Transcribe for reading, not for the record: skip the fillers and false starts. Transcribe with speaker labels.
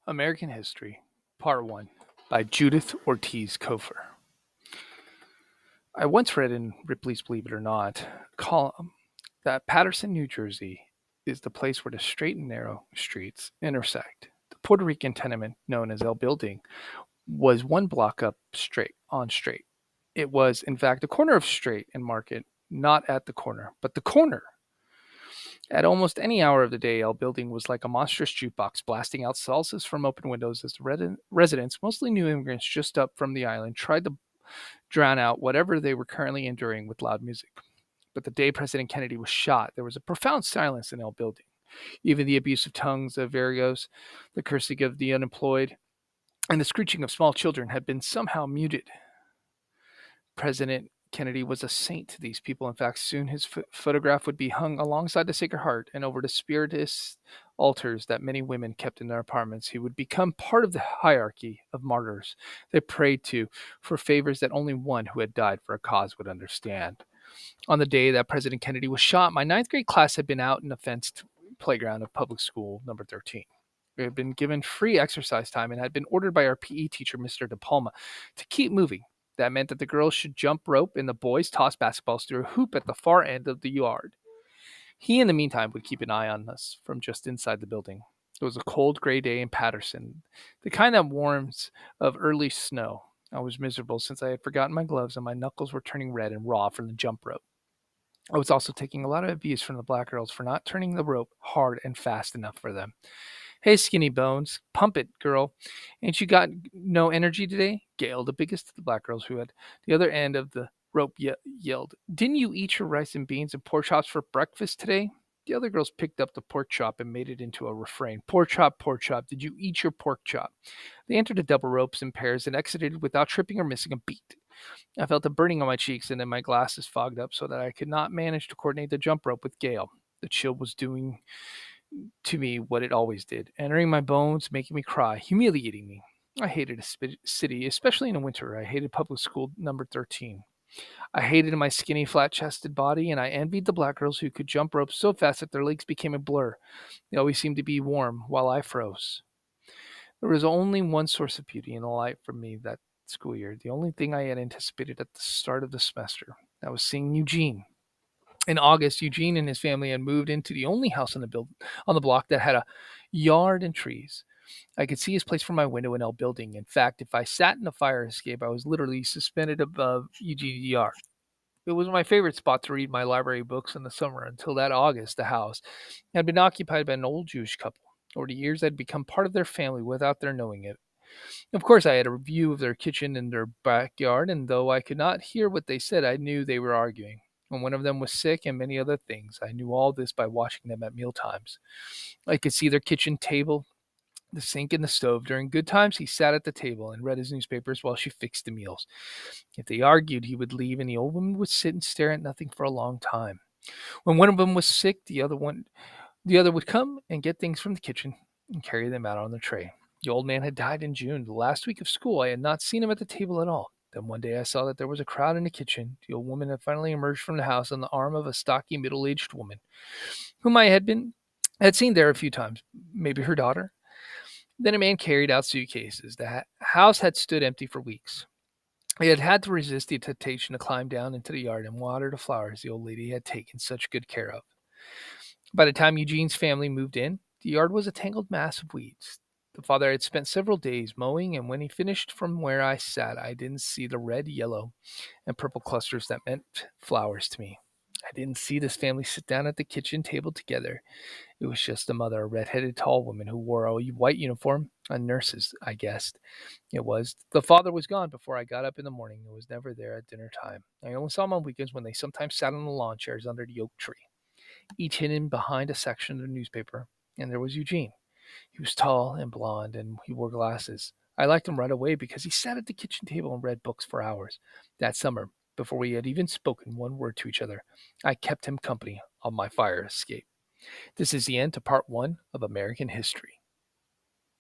Speaker 1: American History, Part 1, by Judith Ortiz Cofer. I once read in Ripley's Believe It or Not column that Paterson, New Jersey is the place where the straight and narrow streets intersect. The Puerto Rican tenement known as El Building was one block up straight on straight. It was, in fact, the corner of Straight and Market, not at the corner, but the corner. At almost any hour of the day, El Building was like a monstrous jukebox blasting out salsas from open windows as the residents, mostly new immigrants just up from the island, tried to drown out whatever they were currently enduring with loud music. But the day President Kennedy was shot, there was a profound silence in El Building. Even the abusive tongues of Vergos, the cursing of the unemployed, and the screeching of small children had been somehow muted. President Kennedy was a saint to these people. In fact, soon his photograph would be hung alongside the Sacred Heart and over the spiritist altars that many women kept in their apartments. He would become part of the hierarchy of martyrs they prayed to for favors that only one who had died for a cause would understand. On the day that President Kennedy was shot, my ninth grade class had been out in the fenced playground of public school number 13. We had been given free exercise time and had been ordered by our PE teacher, Mr. De Palma, to keep moving. That meant that the girls should jump rope and the boys toss basketballs through a hoop at the far end of the yard. He, in the meantime, would keep an eye on us from just inside the building. It was a cold, gray day in Paterson, the kind that warms of early snow. I was miserable since I had forgotten my gloves and my knuckles were turning red and raw from the jump rope. I was also taking a lot of abuse from the black girls for not turning the rope hard and fast enough for them. Hey, skinny bones, pump it, girl. Ain't you got no energy today? Gail, the biggest of the black girls who had the other end of the rope, yelled. Didn't you eat your rice and beans and pork chops for breakfast today? The other girls picked up the pork chop and made it into a refrain. Pork chop, did you eat your pork chop? They entered the double ropes in pairs and exited without tripping or missing a beat. I felt a burning on my cheeks and then my glasses fogged up so that I could not manage to coordinate the jump rope with Gail. The chill was doing to me what it always did, entering my bones, making me cry, humiliating me. I hated a city, especially in the winter. I hated public school number 13. I hated my skinny, flat chested body, and I envied the black girls who could jump ropes so fast that their legs became a blur. They always seemed to be warm while I froze. There was only one source of beauty and light for me that school year, the only thing I had anticipated at the start of the semester. That was seeing Eugene. In August, Eugene and his family had moved into the only house on the block that had a yard and trees. I could see his place from my window in L building. In fact, if I sat in the fire escape, I was literally suspended above Eugene's yard. It was my favorite spot to read my library books in the summer until that August the house had been occupied by an old Jewish couple. Over the years, I'd become part of their family without their knowing it. Of course, I had a view of their kitchen and their backyard, and though I could not hear what they said, I knew they were arguing. When one of them was sick and many other things, I knew all this by watching them at meal times. I could see their kitchen table, the sink, and the stove. During good times, he sat at the table and read his newspapers while she fixed the meals. If they argued, he would leave, and the old woman would sit and stare at nothing for a long time. When one of them was sick, the other would come and get things from the kitchen and carry them out on the tray. The old man had died in June. The last week of school, I had not seen him at the table at all. Then one day I saw that there was a crowd in the kitchen. The old woman had finally emerged from the house on the arm of a stocky middle-aged woman, whom I had seen there a few times, maybe her daughter. Then a man carried out suitcases. The house had stood empty for weeks. I had had to resist the temptation to climb down into the yard and water the flowers the old lady had taken such good care of. By the time Eugene's family moved in, the yard was a tangled mass of weeds. The father had spent several days mowing, and when he finished from where I sat, I didn't see the red, yellow, and purple clusters that meant flowers to me. I didn't see this family sit down at the kitchen table together. It was just the mother, a red-headed tall woman who wore a white uniform, a nurse's, I guessed. It was. The father was gone before I got up in the morning and was never there at dinner time. I only saw him on weekends when they sometimes sat on the lawn chairs under the oak tree, each hidden behind a section of the newspaper. And there was Eugene. He was tall and blond, and he wore glasses. I liked him right away because he sat at the kitchen table and read books for hours. That summer, before we had even spoken one word to each other, I kept him company on my fire escape. This is the end to part one of American history.